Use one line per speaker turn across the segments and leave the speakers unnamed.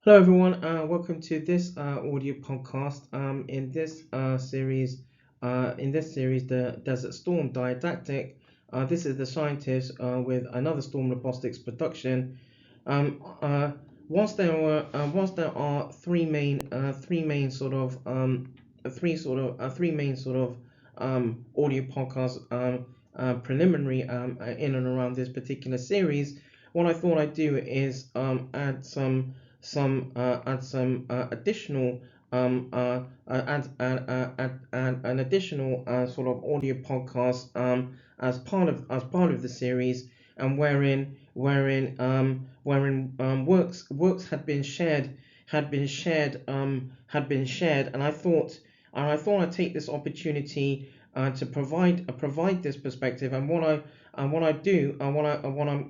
Hello, everyone. Welcome to this audio podcast. In this series, the Desert Storm Didactic. This is the Shientist with another Storm Robotics production. Um, uh, whilst there are three main sort of audio podcasts preliminary in and around this particular series, what I thought I'd do is add some additional add an additional sort of audio podcast as part of the series, and wherein works had been shared, and I thought I'd take this opportunity to provide this perspective. And what I do what I what I'm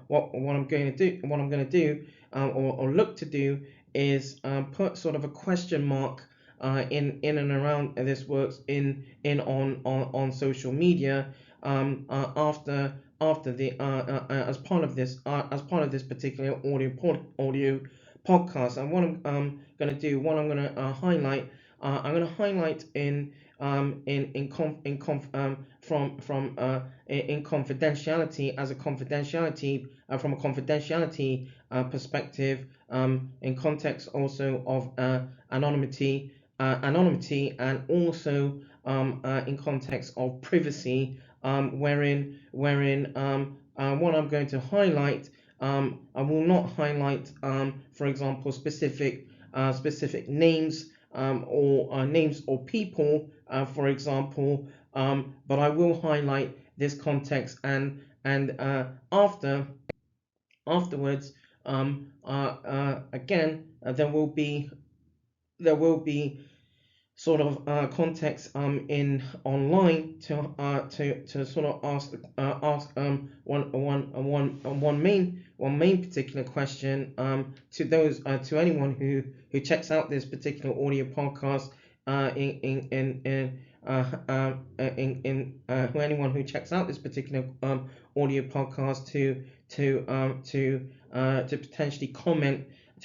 what I'm going to do what I'm going to do or look to do is put sort of a question mark in and around this works in on social media after the as part of this particular audio podcast. And what I'm going to do, what I'm going to highlight, I'm going to highlight in confidentiality, as a confidentiality from a confidentiality perspective, in context also of anonymity, and also in context of privacy, what I'm going to highlight, I will not highlight, for example, specific names, or names or people, for example, but I will highlight this context, and afterwards, again, there will be sort of context in online to sort of ask one main particular question to those to anyone who checks out this particular audio podcast, who anyone who checks out this particular audio podcast to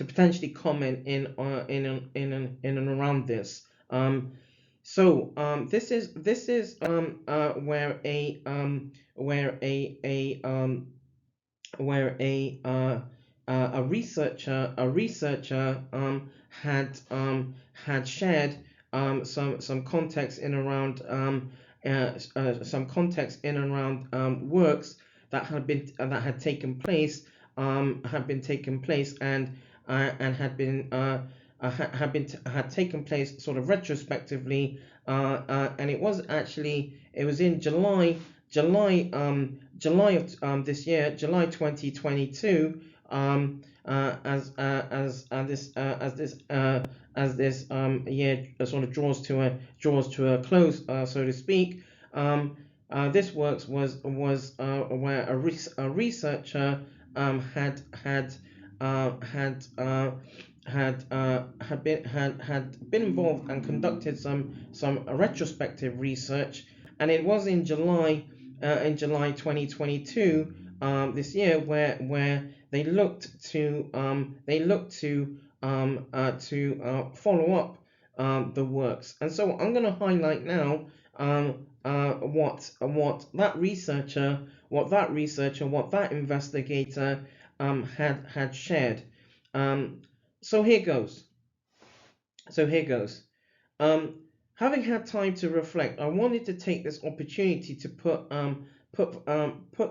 potentially comment in and around this. This is where a researcher had shared some context in around some context in and around works that had been taken place, and had taken place sort of retrospectively, and it was in July of this year, July 2022, as this year sort of draws to a close, so to speak. This works was where a researcher had been involved and conducted some retrospective research, and it was in July 2022, this year, where they looked to follow up the works. And so I'm going to highlight now what that investigator had shared. So here goes. So here goes. Having had time to reflect, I wanted to take this opportunity to put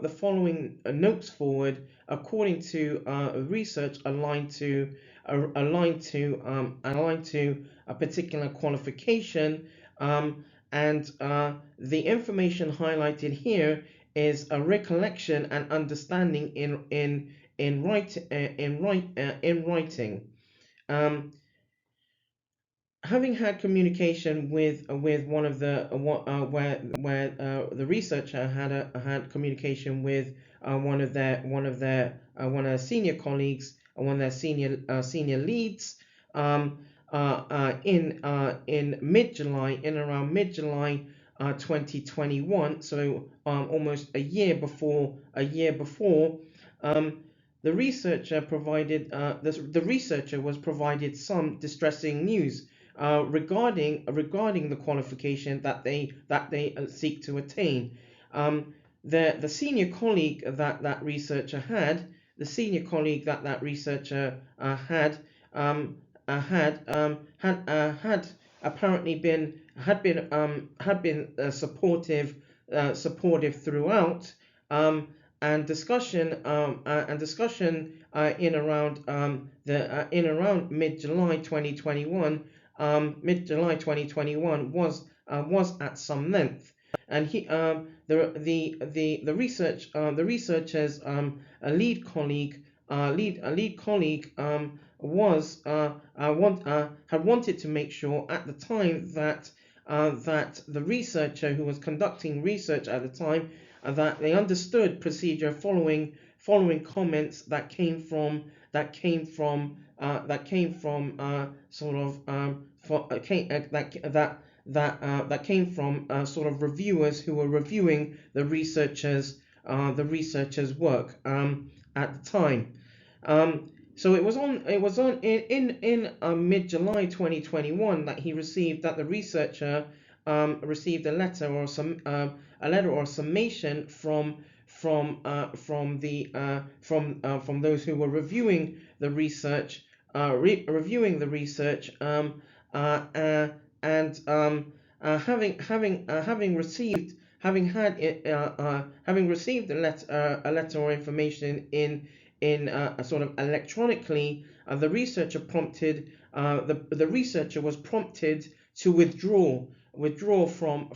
the following notes forward according to research aligned to a particular qualification, and the information highlighted here is a recollection and understanding in writing. Having had communication with one of the where the researcher had communication with one of their senior colleagues, one of their senior leads, in around mid July 2021, so almost a year before, the researcher was provided some distressing news regarding the qualification that they seek to attain. The senior colleague that researcher had, the senior colleague that researcher had apparently been supportive throughout, and discussion in around mid-July 2021 was at some length. And the researcher's lead colleague had wanted to make sure at the time that the researcher who was conducting research at the time, that they understood procedure following comments that came from sort of reviewers who were reviewing the researcher's work at the time. So it was in mid-July 2021 that the researcher received a letter or a summation from those who were reviewing the research, and having received a letter or information in sort of electronically, the researcher was prompted to withdraw from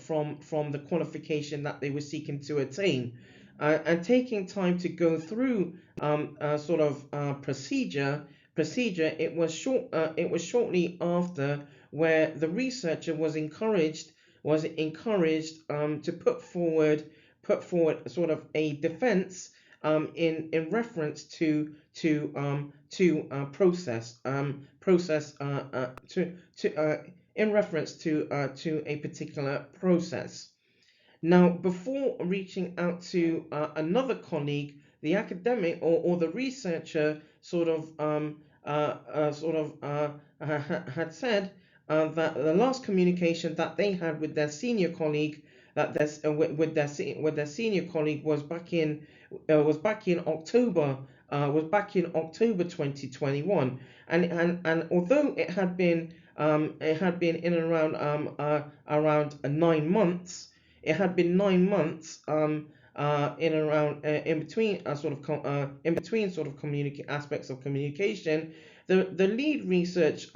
the qualification that they were seeking to attain, and taking time to go through procedure. It was shortly after where the researcher was encouraged to put forward sort of a defense in reference to a particular process. Now, before reaching out to another colleague, the academic or the researcher had said that the last communication that they had with their senior colleague, with their senior colleague, was back in October 2021, and although it had been in around 9 months. It had been 9 months in between aspects of communication. The lead research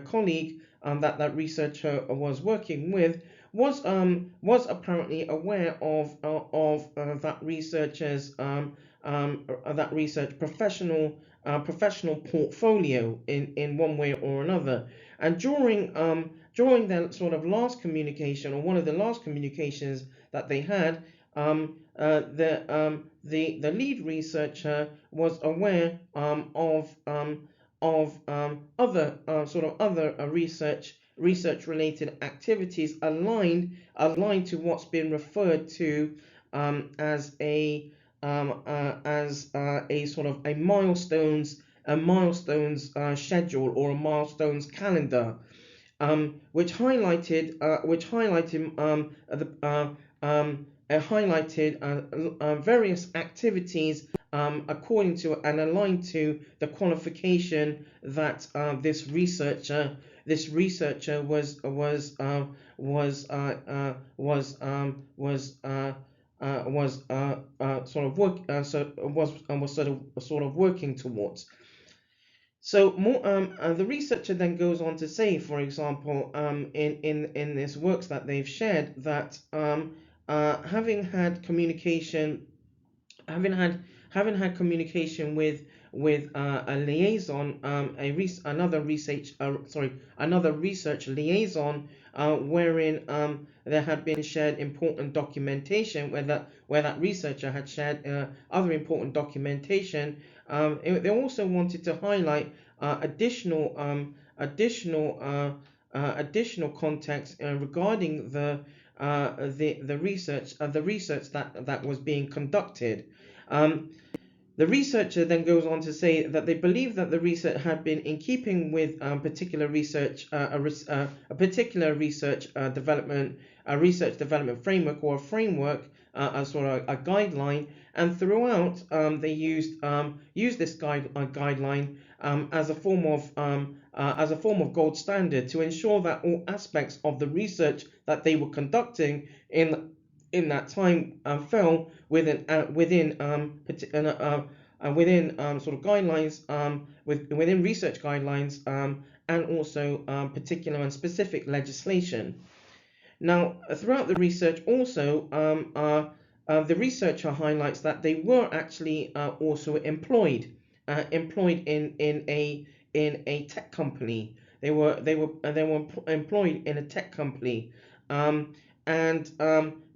colleague that researcher was working with was apparently aware of that researcher's professional portfolio in one way or another. And during their sort of last communication, or one of the last communications that they had, the lead researcher was aware of other research related activities aligned to what's been referred to as a sort of a milestones schedule, or a milestones calendar, which highlighted various activities according to and aligned to the qualification that this researcher was sort of working towards. So the researcher then goes on to say, for example, in this works that they've shared, that having had communication with a liaison, another research liaison, wherein there had been shared important documentation, where that researcher had shared other important documentation. They also wanted to highlight additional context regarding the research that was being conducted. The researcher then goes on to say that they believe that the research had been in keeping with particular research, a particular research development, a research development framework or a framework, a sort of a guideline, and throughout they used this guideline as a form of gold standard to ensure that all aspects of the research that they were conducting in that time fell within sort of guidelines, within research guidelines, and also particular and specific legislation. Now, throughout the research, also the researcher highlights that they were actually also employed in a tech company. They were employed in a tech company, and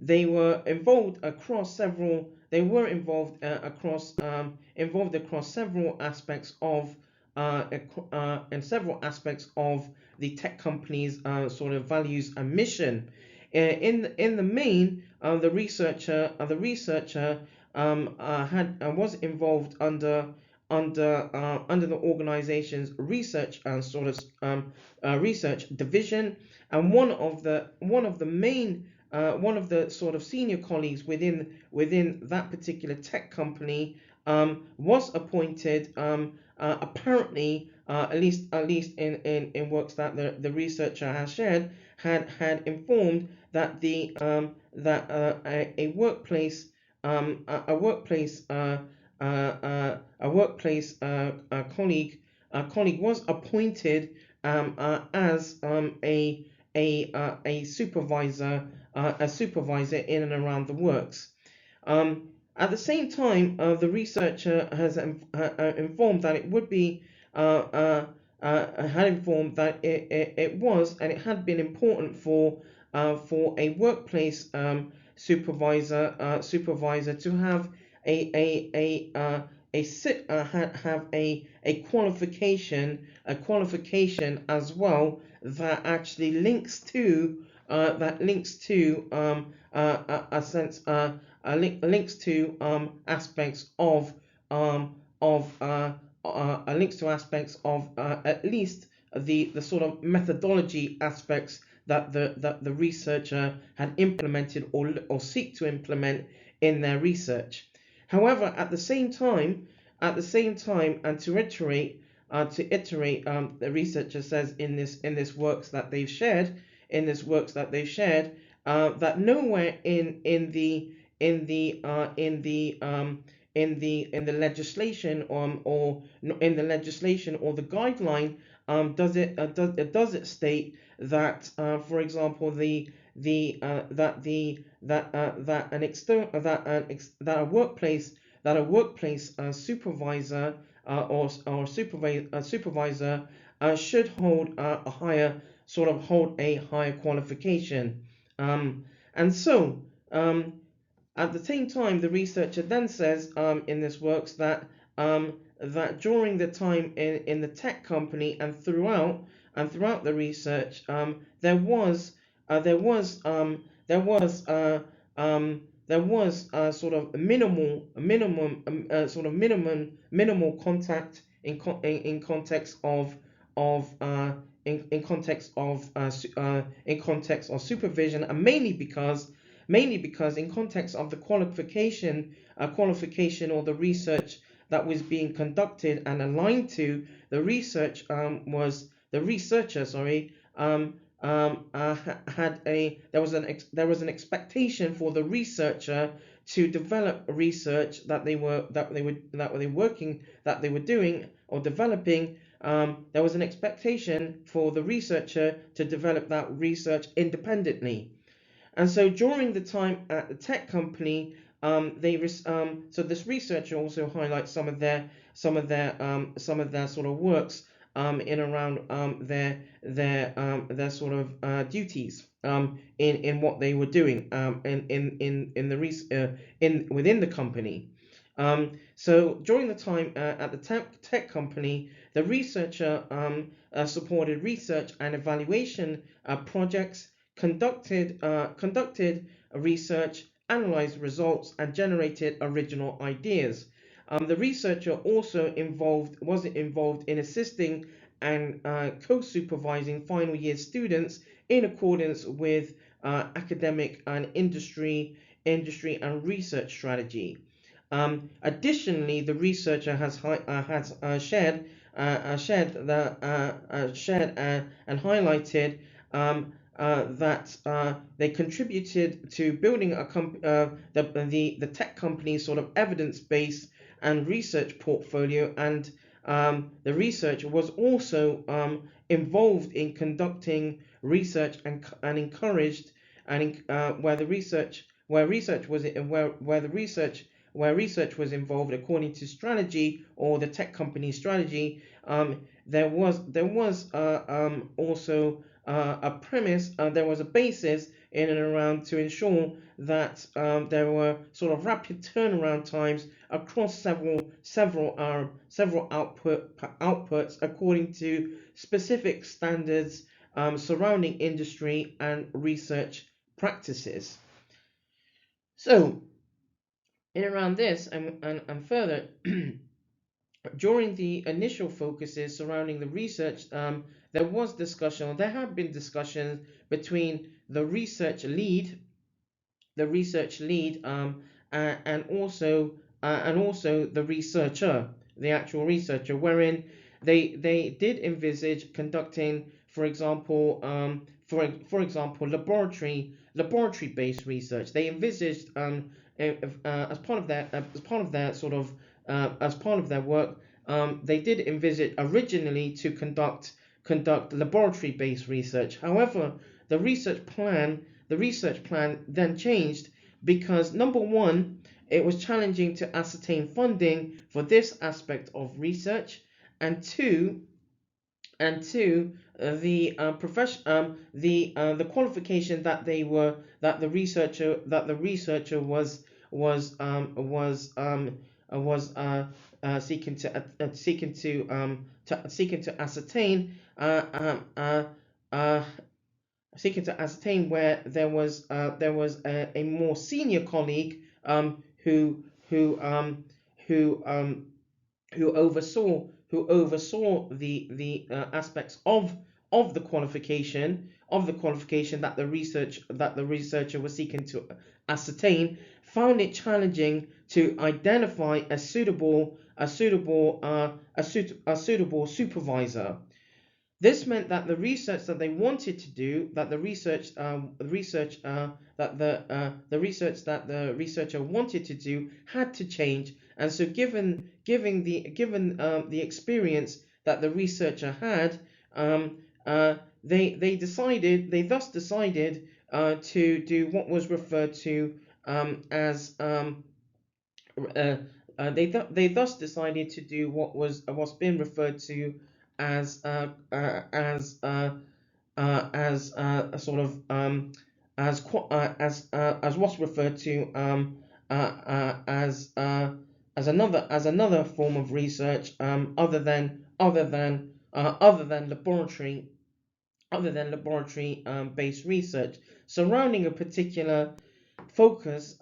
they were involved across several. They were involved across several aspects of the tech company's sort of values and mission. In the main, the researcher was involved under the organization's research and sort of research division, and one of the main one of the sort of senior colleagues within that particular tech company was appointed, apparently, at least in works that the researcher has shared, had informed that a workplace colleague was appointed as a supervisor in and around the works. At the same time, the researcher has informed that it would be had informed that it was and it had been important for a workplace supervisor to have a qualification as well that actually links to aspects of at least the sort of methodology aspects that the researcher had implemented or seek to implement in their research. However, at the same time, and to iterate, the researcher says in this works that they've shared, that nowhere in the legislation or the guideline does it state that, for example, that a workplace supervisor supervisor should hold a higher qualification, and so at the same time, the researcher then says in this works that during the time in the tech company and throughout the research, there was sort of minimal contact in context of in context of supervision, and mainly because in context of the qualification or the research that was being conducted and aligned to the research, there was an expectation for the researcher to develop research that they were doing or developing. There was an expectation for the researcher to develop that research independently. And so during the time at the tech company, so this researcher also highlights some of their sort of works in around their sort of duties in what they were doing within the company. So during the time at the tech company, the researcher supported research and evaluation projects, conducted research, analyzed results, and generated original ideas. The researcher also was involved in assisting and co-supervising final year students in accordance with academic and industry and research strategy. Additionally, the researcher has shared and highlighted that they contributed to building the tech company's sort of evidence base and research portfolio, and the research was also involved in conducting research and encouraged and where research was involved according to strategy or the tech company strategy. There was also a premise. There was a basis in and around to ensure that there were sort of rapid turnaround times across several outputs according to specific standards surrounding industry and research practices. So, in around this and further, during the initial focuses surrounding the research, there have been discussions between the research lead, and also the researcher, the actual researcher, wherein they did envisage conducting, for example, laboratory-based research. They envisaged as part of their work, they did envisage originally to conduct laboratory-based research. However, the research plan then changed because, number one, it was challenging to ascertain funding for this aspect of research, and two, the qualification that the researcher was seeking to ascertain, where there was a more senior colleague who oversaw the aspects of the qualification that the researcher was seeking to ascertain, found it challenging to identify a suitable supervisor. This meant that the research that they wanted to do, that the researcher wanted to do, had to change. And so, given the experience that the researcher had, they thus decided to do what was referred to as they thus decided to do what's been referred to as a sort of as what's referred to as another form of research, other than laboratory based research surrounding a particular focus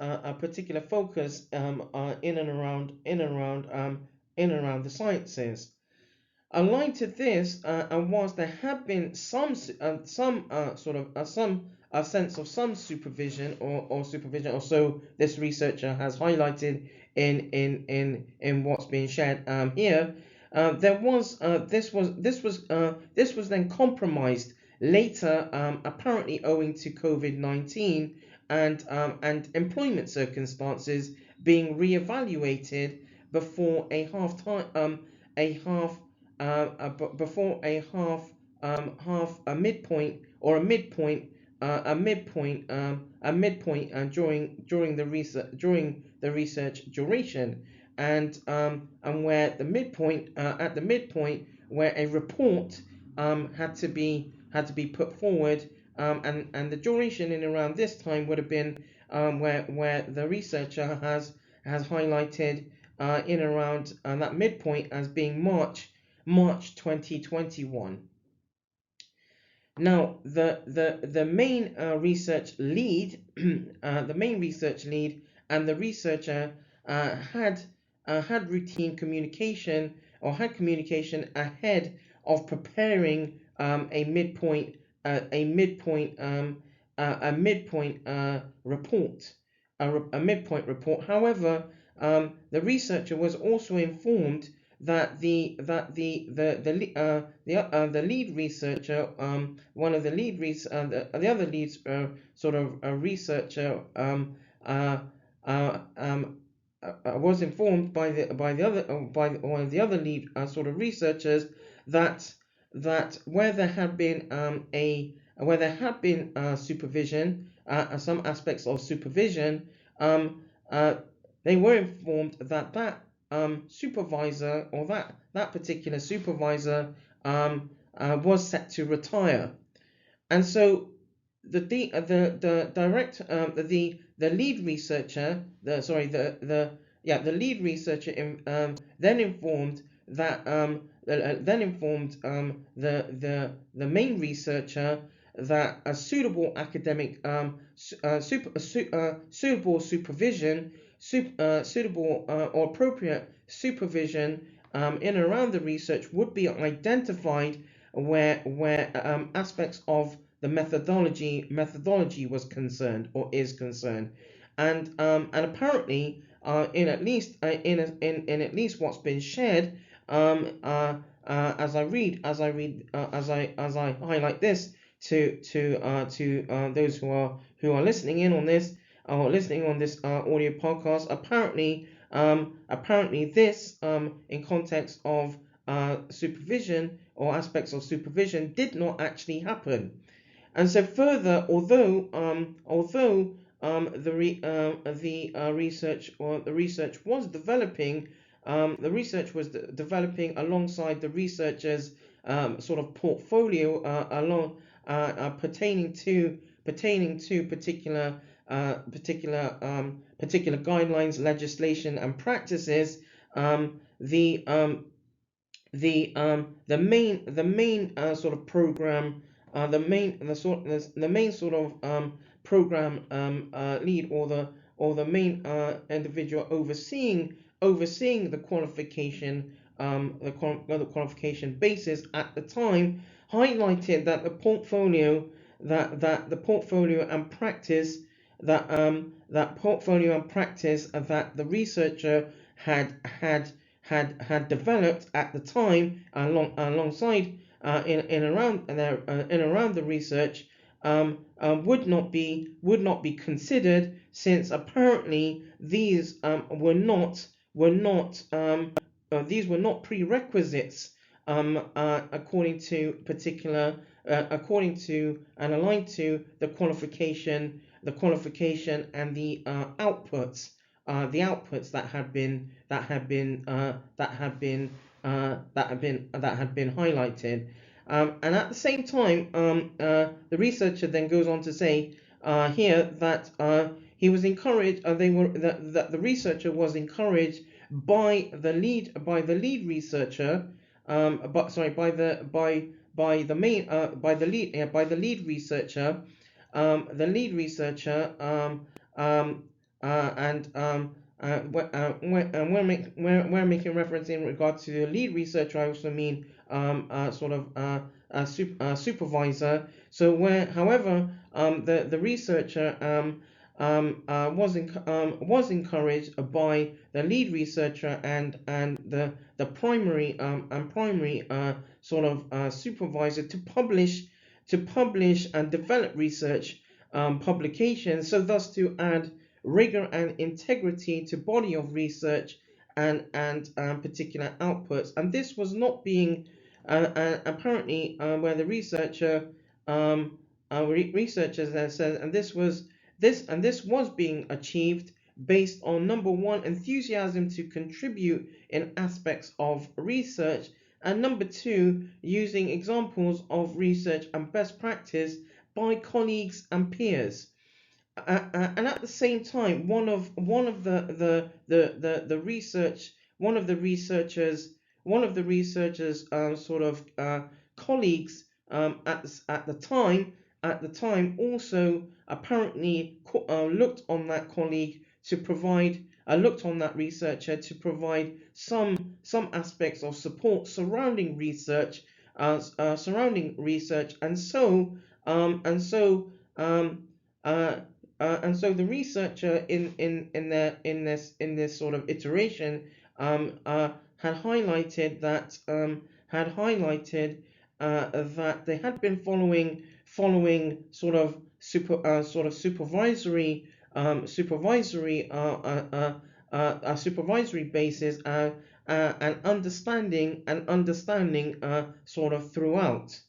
in and around the sciences. Aligned to this, and whilst there have been some sense of some supervision or so this researcher has highlighted in what's being shared here, this was then compromised later, apparently owing to COVID-19 and employment circumstances being re-evaluated before a midpoint during the research duration, and where the midpoint at the midpoint where a report had to be put forward, and the duration in around this time would have been where the researcher has highlighted in around that midpoint as being March 2021. Now, the main research lead, and the researcher had had routine communication, or had communication ahead of preparing a midpoint a midpoint a midpoint report a midpoint report. However, the researcher was also informed that the lead researcher, one of the lead the other leads sort of researcher was informed by one of the other lead sort of researchers that where there had been supervision, some aspects of supervision, uh, they were informed that supervisor, or that particular supervisor, was set to retire. And so the direct the lead researcher, the lead researcher then informed that the main researcher that a suitable academic suitable supervision, suitable or appropriate supervision in and around the research would be identified where aspects of the methodology was concerned, or is concerned. And apparently, in at least what's been shared, as I highlight this to those who are listening in on this, or listening on this audio podcast. Apparently this, in context of supervision, or aspects of supervision, did not actually happen. And so further, although the research was developing, alongside the researcher's sort of portfolio, pertaining to particular guidelines, legislation, and practices. The main sort of program, the main sort of program lead, or the main individual overseeing the qualification, the qualification basis at the time, highlighted that the portfolio and practice that the researcher had developed at the time, alongside in around the research, would not be considered, since apparently these were not prerequisites, according to and aligned to the qualification and the outputs, that had been highlighted. And at the same time, the researcher then goes on to say here that he was encouraged. That the researcher was encouraged by the lead researcher, by the lead researcher, and when we're making reference in regard to the lead researcher, I also mean supervisor. So however, the researcher was encouraged by the lead researcher and the primary supervisor to publish and develop research publications, so thus to add rigor and integrity to body of research and particular outputs. And this was not being apparently where the researchers then said, and this was being achieved based on, number one, enthusiasm to contribute in aspects of research, and number two, using examples of research and best practice by colleagues and peers. And at the same time, one of the researchers sort of colleagues at the time also apparently looked on that colleague to provide looked on that researcher to provide some aspects of support surrounding research, and so and so and so the researcher in this sort of iteration had highlighted that they had been following sort of supervisory basis, and understanding sort of throughout.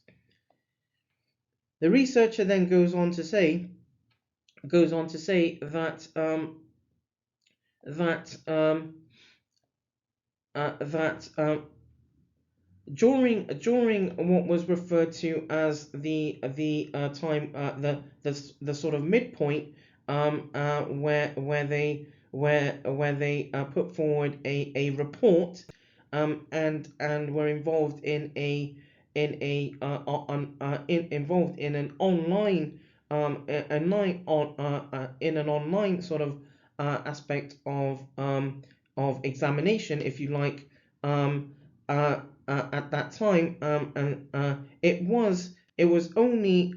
The researcher then goes on to say that during what was referred to as the sort of midpoint, where they put forward a report, and were involved in an online in an online sort of aspect of examination, if you like. At that time, and it was only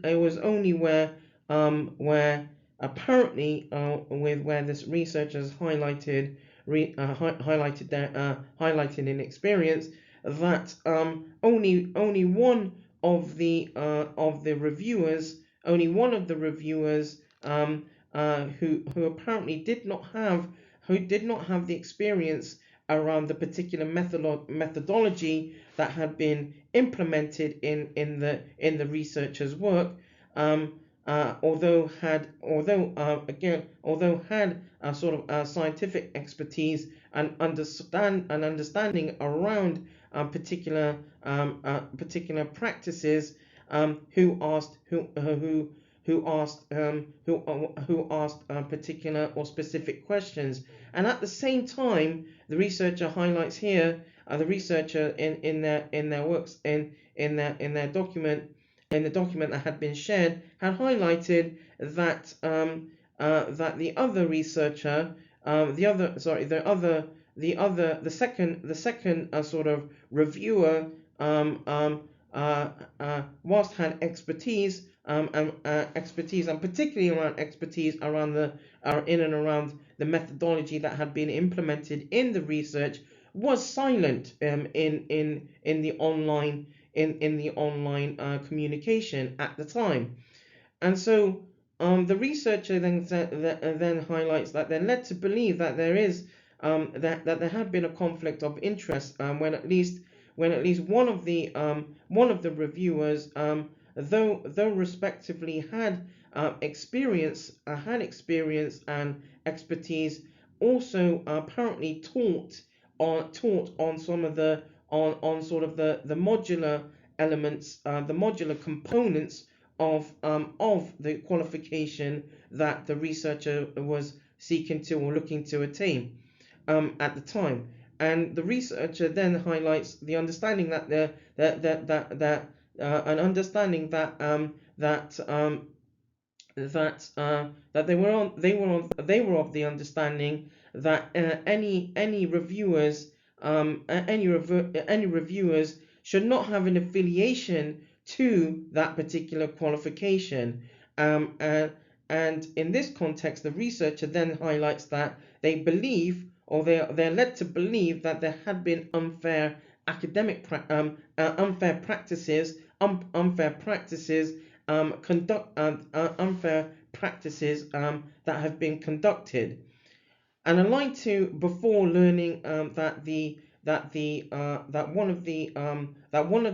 where apparently with where this researchers highlighted highlighted in experience that only one of the reviewers, who apparently did not have the experience around the particular methodology that had been implemented in the researcher's work, although had a sort of scientific expertise and understanding around particular practices, who asked particular or specific questions. And at the same time, the researcher highlights here, the researcher in their works in their document, in the document that had been shared, had highlighted that the other researcher, the second sort of reviewer, whilst had expertise, and particularly around expertise around in and around the methodology that had been implemented in the research, was silent in the online communication at the time. And so the researcher then highlights that they're led to believe that there is that there had been a conflict of interest, when at least one of the reviewers, though respectively had experience and expertise, also apparently taught on some of the on sort of the modular elements, the modular components of the qualification that the researcher was seeking to or looking to attain at the time. And the researcher then highlights the understanding that an understanding that they were of the understanding that any reviewers should not have an affiliation to that particular qualification, and in this context, the researcher then highlights that they believe, or they're led to believe, that there had been unfair practices that have been conducted. And I'd like to, before learning that one of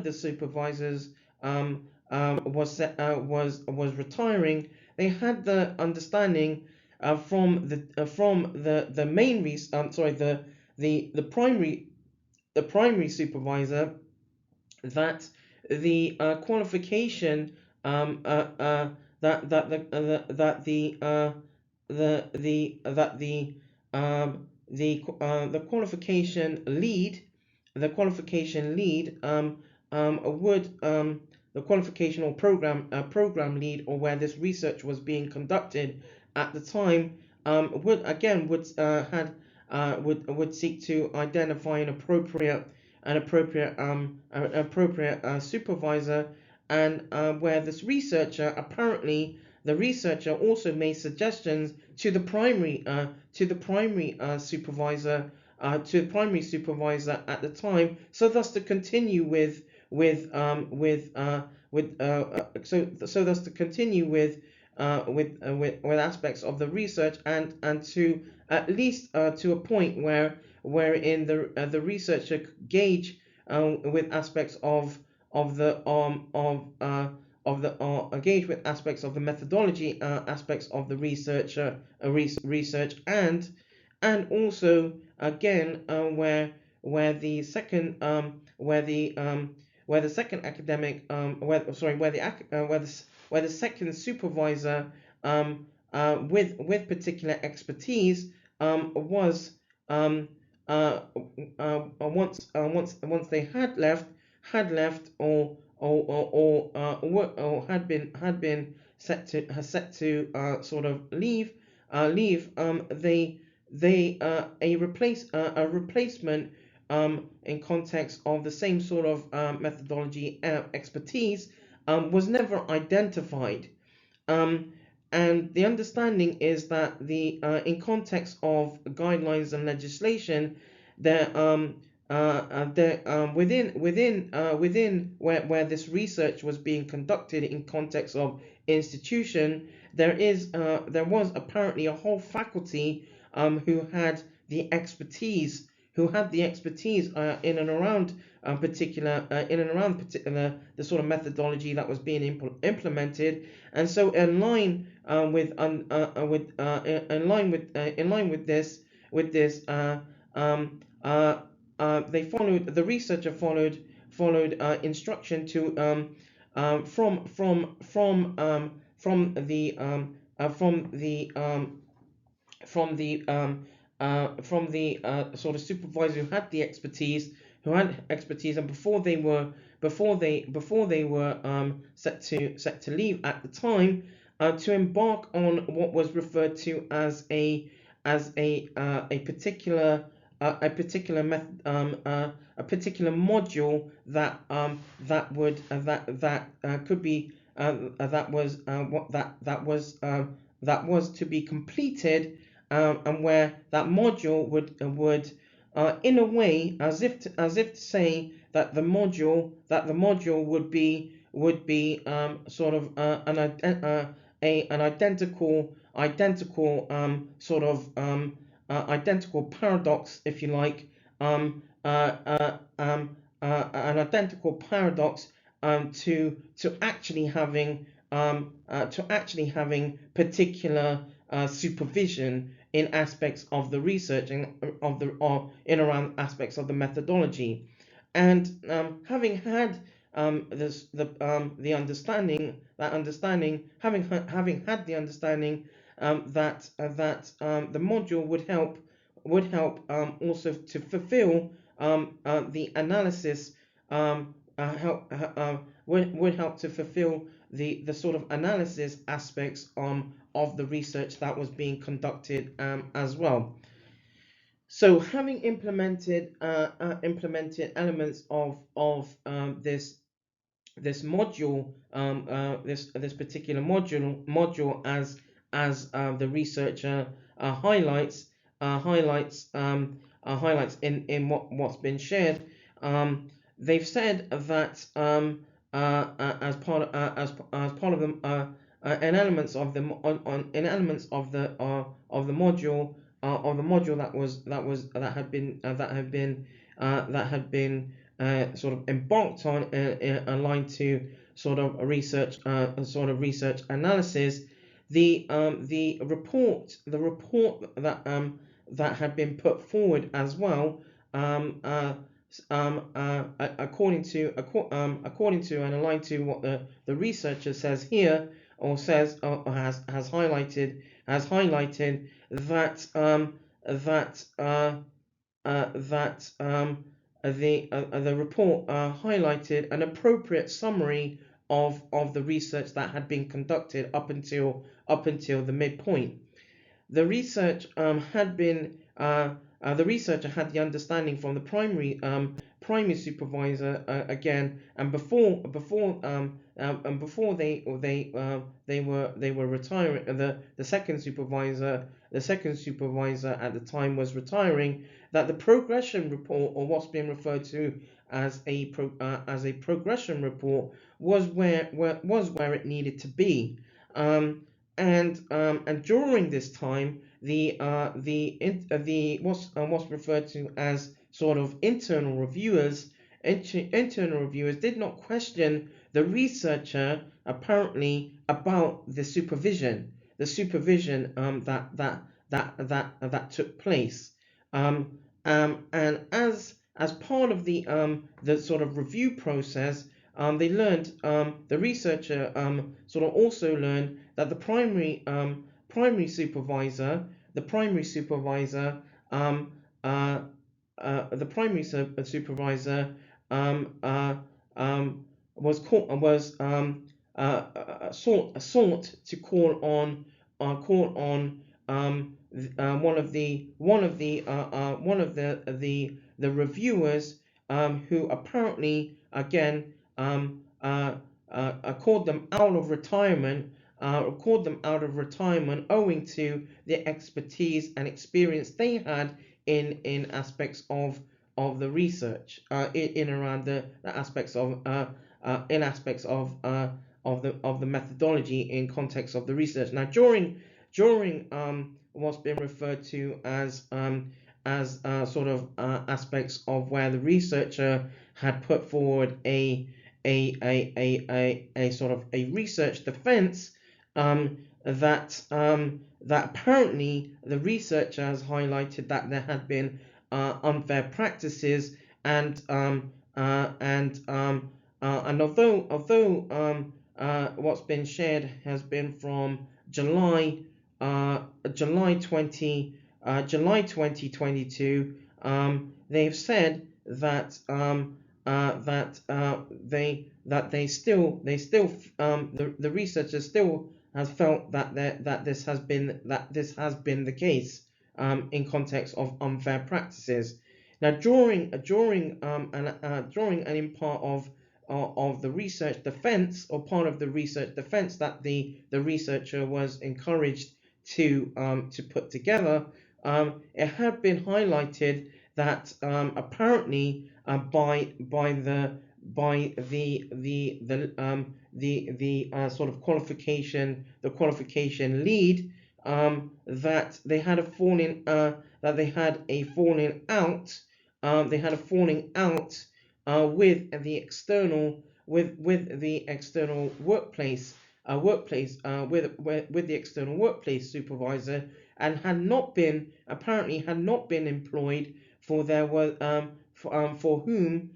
the supervisors was retiring, they had the understanding from the main the primary supervisor, that the qualification, the qualification lead, would the qualification or program lead, or where this research was being conducted at the time, would seek to identify an appropriate supervisor, and where this researcher, apparently the researcher also made suggestions to the primary supervisor, at the time, so thus to continue thus to continue with aspects of the research, and to at least to a point wherein the researcher could gauge with aspects of the engage with aspects of the methodology, aspects of the research, and also again where the second where the second academic where the second supervisor with particular expertise was once they had left, or had been set to sort of leave, they a replacement in context of the same sort of methodology expertise was never identified. And the understanding is that in context of guidelines and legislation, there within where this research was being conducted in context of institution, there was apparently a whole faculty who had the expertise in and around the sort of methodology that was being implemented. And so in line with this, the researcher followed instruction to from the sort of supervisor who had the expertise, and before they were set to leave at the time, to embark on what was referred to as a particular module that was to be completed, and where that module would in a way, as if to say that the module would be sort of an identical paradox, if you like, an identical paradox to actually having particular supervision in aspects of the research and in around aspects of the methodology. And having had the understanding having had the understanding that the module would help also to fulfill the analysis, would help to fulfill the sort of analysis aspects of the research that was being conducted as well. So having implemented elements of this module, this particular module as the researcher highlights in what's been shared. They've said that as part of them in elements of the module that had been sort of embarked on, aligned to sort of a research analysis. The report that had been put forward as well, according to and aligned to what the researcher says here, or says or has highlighted that the report highlighted an appropriate summary of the research that had been conducted up until the midpoint. The research had been the researcher had the understanding from the primary supervisor again, and before they were retiring, the second supervisor at the time was retiring, that the progression report, or what's being referred to as a progression report, was where it needed to be. And during this time, the what's referred to as sort of internal reviewers did not question the researcher apparently about the supervision that took place, and as part of the sort of review process, they learned, the researcher sort of also learned that the primary supervisor the primary supervisor um, uh, the primary supervisor um, uh, sought to call on one of the reviewers, who apparently again called them out of retirement, owing to the expertise and experience they had in aspects of the research, in around the aspects of the methodology in context of the research. Now, during what's been referred to as sort of aspects of where the researcher had put forward a sort of a research defense, that apparently the researcher has highlighted that there had been unfair practices, and although what's been shared has been from July 2022, they've said that they still the researchers still has felt that this has been the case, in context of unfair practices. Now, during and in part of the research defense, or part of the research defense that the researcher was encouraged to put together, it had been highlighted that apparently by the sort of qualification lead, that they had a falling out with the external workplace with the external workplace supervisor, and had not been employed for whom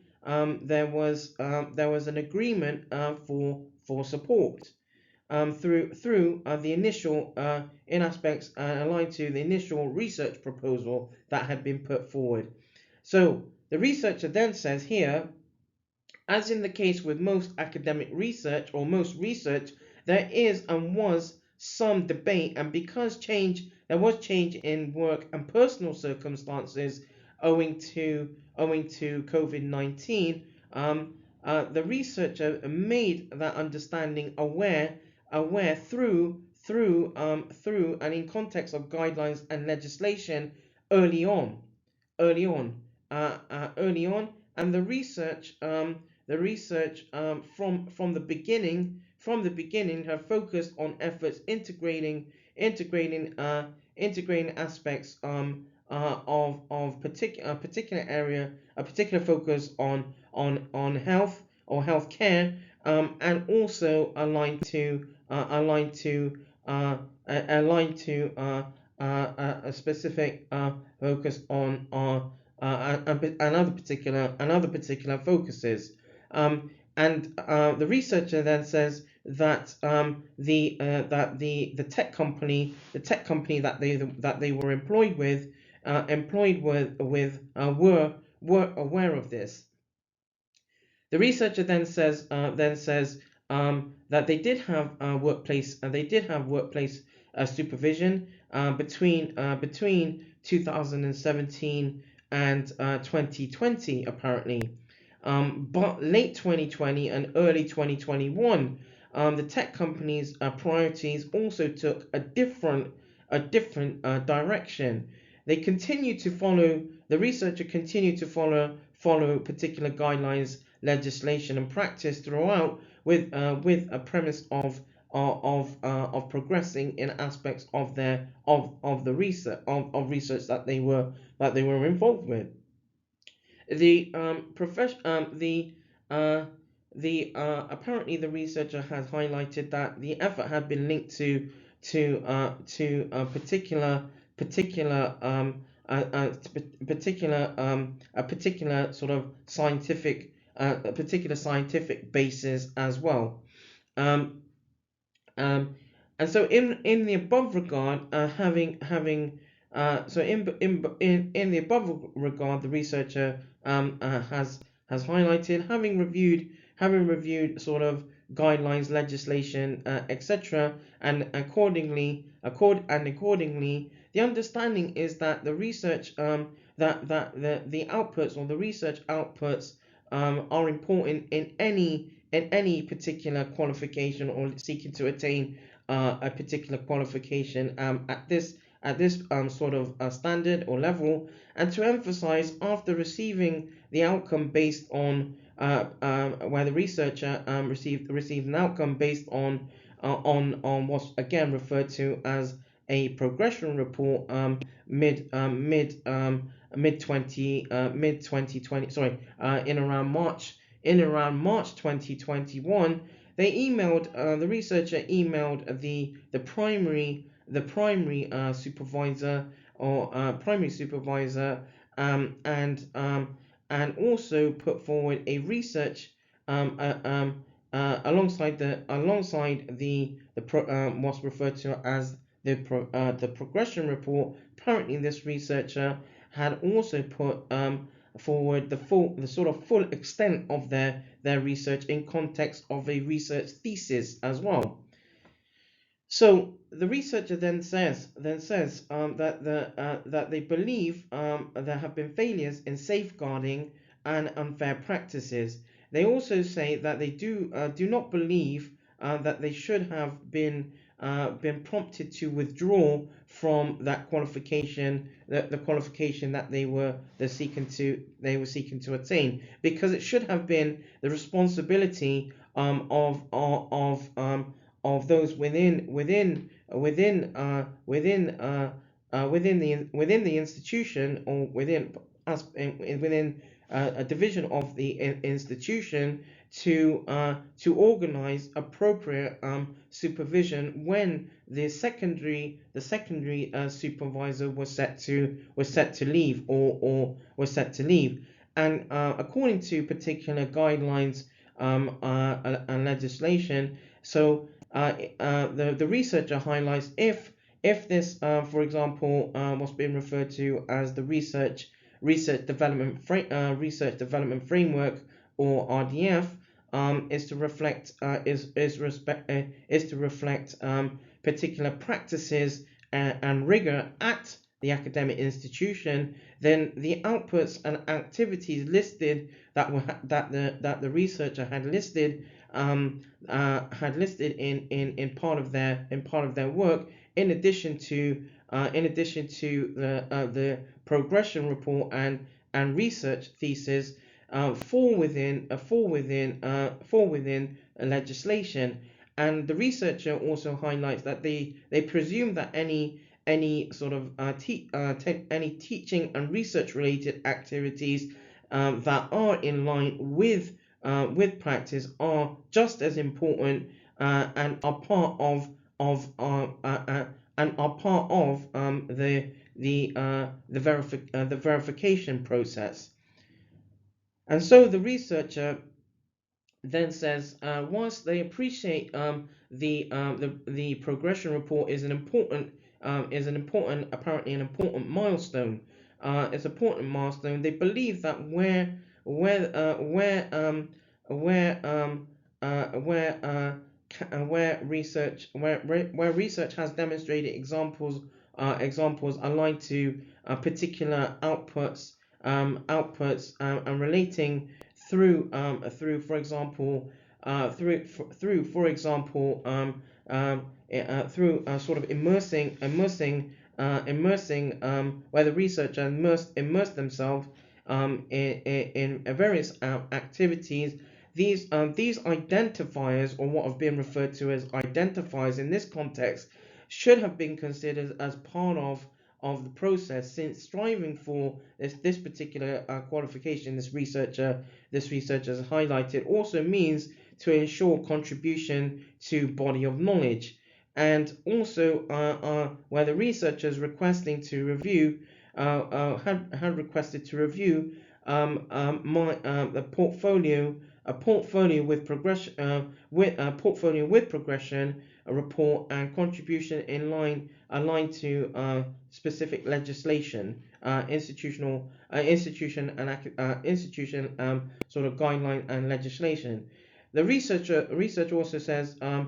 there was an agreement for support, through the initial in aspects aligned to the initial research proposal that had been put forward. So the researcher then says here, as in the case with most academic research, or most research, there is and was some debate, and because there was change in work and personal circumstances owing to COVID-19, the researcher made that understanding aware through and in context of guidelines and legislation early on, and the research from the beginning have focused on efforts integrating aspects of particular area, a particular focus on health or healthcare, and also aligned to a specific focus on another particular focuses. And the researcher then says that the tech company that they were employed with were aware of this. The researcher then says that they did have workplace supervision between 2017 and 2020 apparently. But late 2020 and early 2021, the tech companies' priorities also took a different direction. They continue to follow the researcher continued to follow particular guidelines, legislation, and practice throughout, with a premise of progressing in aspects of the research that they were involved with. The profession apparently the researcher has highlighted that the effort had been linked to a particular sort of scientific a particular scientific basis as well. Um, um, and so in the above regard, having so in the above regard, the researcher has highlighted, having reviewed sort of guidelines, legislation, etc., and accordingly, the understanding is that the research that the outputs or the research outputs are important in any particular qualification or seeking to attain a particular qualification at this sort of standard or level, and to emphasize after receiving the outcome based on where the researcher received an outcome based on what's again referred to as a progression report mid 2020, sorry, in around March 2021. They emailed the researcher emailed the primary supervisor or primary supervisor, and also put forward a research alongside what's referred to as the progression report. Apparently, this researcher had also put forward the sort of full extent of their research in context of a research thesis as well. So the researcher then says that they believe there have been failures in safeguarding and unfair practices. They also say that they do not believe that they should have been prompted to withdraw from that qualification, the qualification that they were seeking to attain, because it should have been the responsibility of those within the institution, or within a division of the institution, to organize appropriate supervision when the secondary supervisor was set to leave, or was set to leave. And according to particular guidelines and legislation, so the researcher highlights, if this, for example, what's been referred to as the research development framework, or RDF, is to reflect particular practices and rigor at the academic institution, then the outputs and activities listed that the researcher had listed in part of their work, in addition to the progression report and research thesis, fall within legislation. And the researcher also highlights that they presume that any sort of any teaching and research related activities that are in line with practice are just as important, and are part of the verification process. And so the researcher then says, whilst they appreciate the progression report is an important apparently an important milestone. It's an important milestone. They believe that where research has demonstrated examples examples aligned to particular outputs, and relating through, for example, through sort of immersing where the researcher immerse themselves in various activities. These identifiers, or what have been referred to as identifiers in this context, should have been considered as part of the process, since striving for this particular qualification, this researcher has highlighted, also means to ensure contribution to body of knowledge. And also where the researchers requesting to review had requested to review a portfolio with progression, a report and contribution aligned to specific legislation, institution sort of guideline and legislation. The research also says that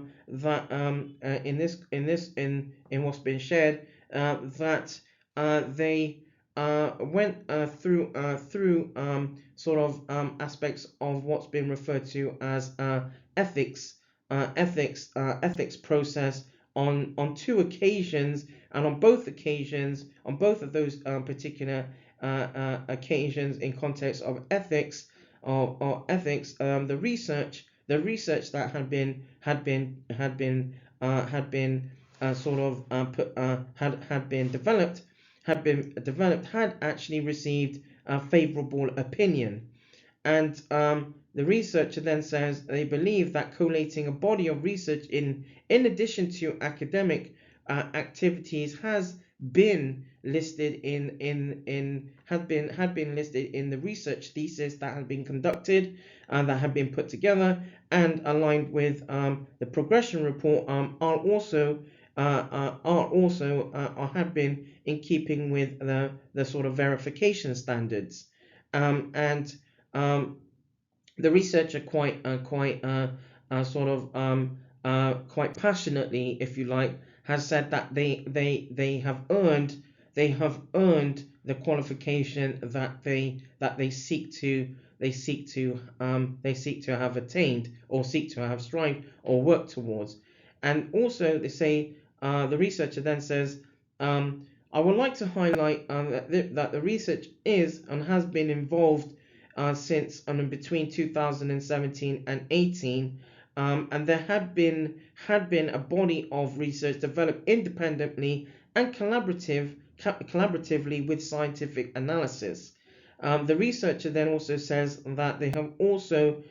in what's been shared, that they went through sort of aspects of what's been referred to as ethics process on two occasions, and on both of those particular occasions, in context of ethics, the research that had been sort of had been developed had actually received a favorable opinion. And the researcher then says they believe that collating a body of research in addition to academic activities has been listed had been listed in the research thesis that had been conducted and that had been put together, and aligned with the progression report, are have been in keeping with the sort of verification standards. And the researcher quite passionately, if you like, has said that they have earned the qualification that they seek to have attained, or seek to have strived or worked towards. And also they say, the researcher then says, I would like to highlight that the research is and has been involved since between 2017 and 18, and there had been a body of research developed independently and collaboratively with scientific analysis. The researcher then also says that they have also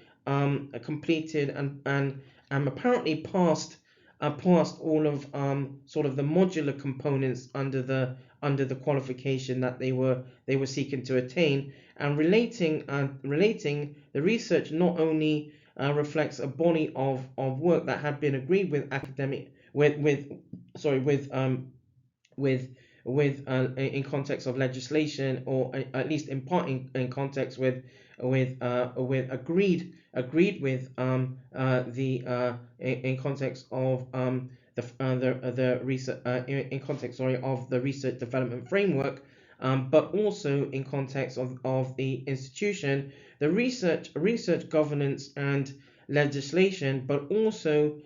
completed and apparently passed all of sort of the modular components under the qualification that they were seeking to attain. And relating the research not only reflects a body of work that had been agreed with in context of legislation, or at least in part in context with agreed with in context of the research in context of the research development framework, but also in context of the institution, the research governance and legislation, but also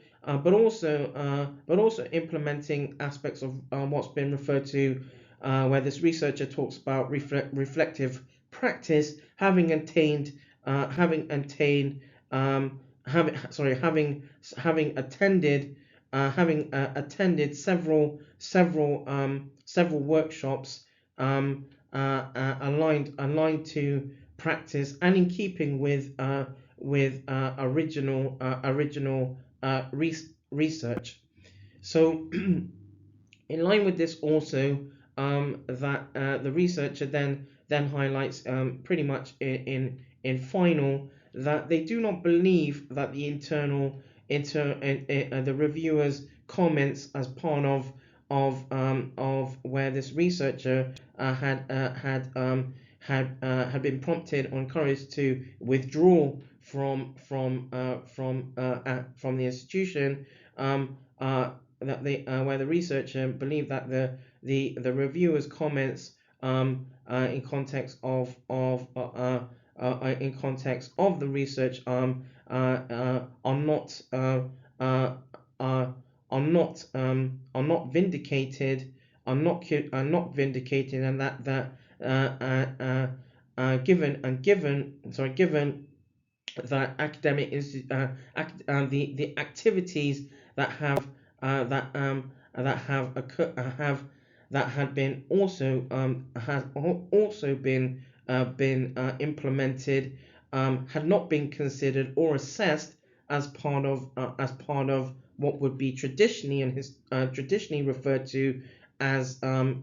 implementing aspects of what's been referred to, where this researcher talks about reflective practice, having attended several workshops aligned to practice and in keeping with original research. So in line with this also, that the researcher then highlights pretty much in final, that they do not believe that the the reviewers' comments as part of where this researcher had been prompted or encouraged to withdraw from the institution, that they where the researcher believed that the reviewer's comments in context of the research are not are not vindicated, are not vindicated, and given that the activities that have occurred that had been also has also been implemented had not been considered or assessed as part of what would be traditionally traditionally referred to as in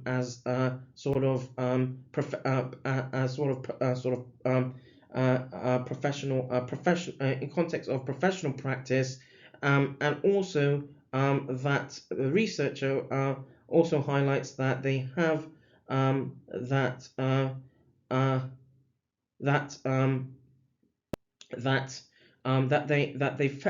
context of professional practice, and also that the researcher also highlights that they have that that that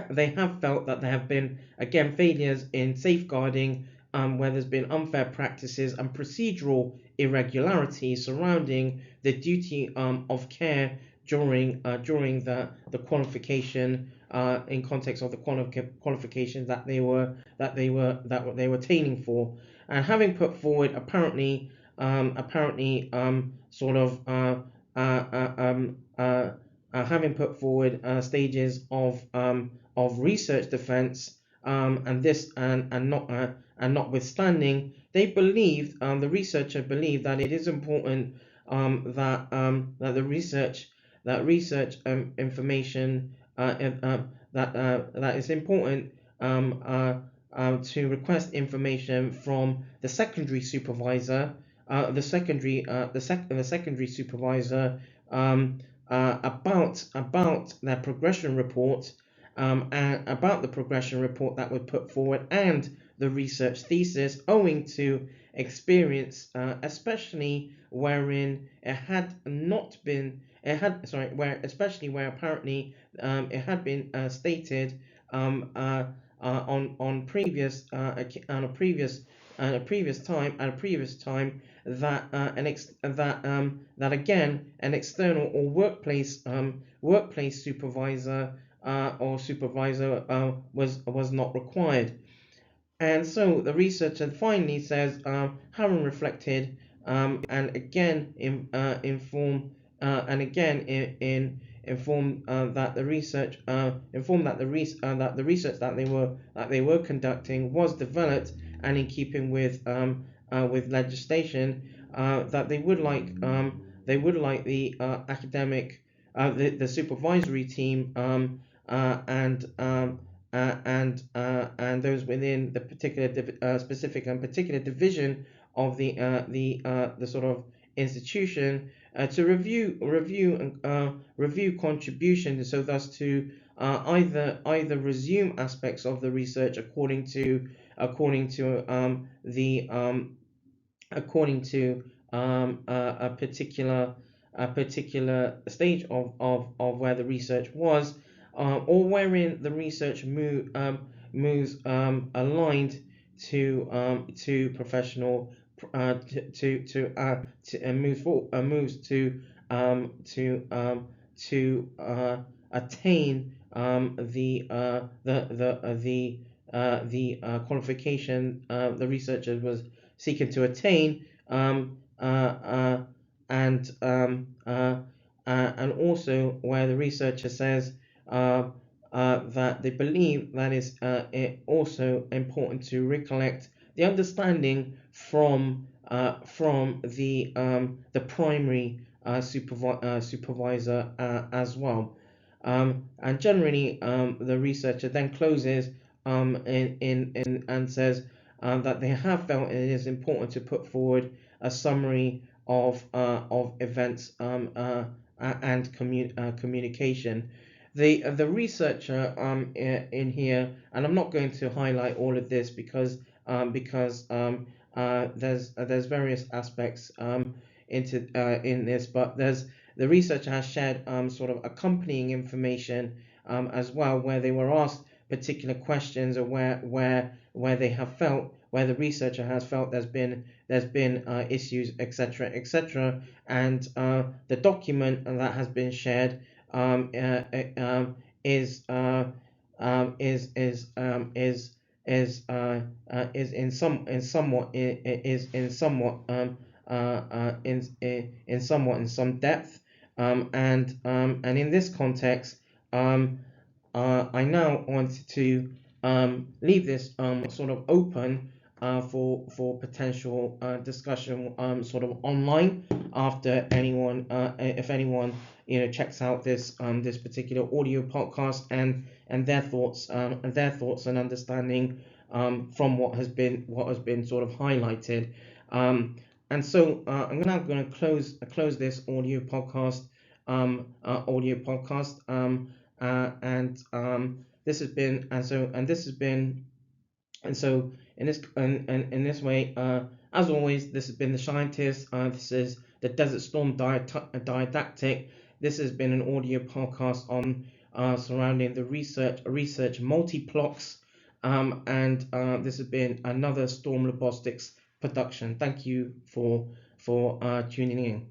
they have felt that there have been again failures in safeguarding, where there's been unfair practices and procedural irregularities surrounding the duty of care during the qualification, in context of the qualifications that they were attaining for, and having put forward having put forward stages of research defense, and notwithstanding, they believed, the researcher believed, that it is important, that the research information, that is important, to request information from the secondary supervisor, the secondary supervisor, about their progression report, and about the progression report that was put forward, and the research thesis, owing to experience, especially wherein it had not been it had sorry where especially where apparently it had been stated, on previous on a previous at a previous time, that that again an external or workplace supervisor, was not required. And so the researcher finally says, having reflected, and again inform and again inform that the research that the research that they were conducting was developed and in keeping with legislation, that they would like the academic the supervisory team, and those within the particular specific and particular division of the sort of institution, to review contributions, so thus to either resume aspects of the research according to a particular stage of where the research was, or wherein the research moves aligned to professional, moves to attain the qualification the researcher was seeking to attain, and and also where the researcher says that they believe that it's also important to recollect the understanding from the primary supervisor as well. And generally, the researcher then closes and says that they have felt it is important to put forward a summary of events, and communication. The researcher in here, and I'm not going to highlight all of this because there's various aspects in this, but the researcher has shared sort of accompanying information as well, where they were asked particular questions, or where they have felt, where the researcher has felt there's been there's been issues, etc., etc., and the document that has been shared is in some depth, and in this context, I now want to leave this sort of open for potential discussion sort of online after anyone if anyone checks out this particular audio podcast and their thoughts and understanding from what has been sort of highlighted. And so I'm now going to close this audio podcast and this has been and so in this way, as always, this has been the Shientist. This is the Dezerztorm Didactic. This has been an audio podcast on surrounding the research Multi-Plox, and this has been another Storm Robotics production. Thank you for tuning in.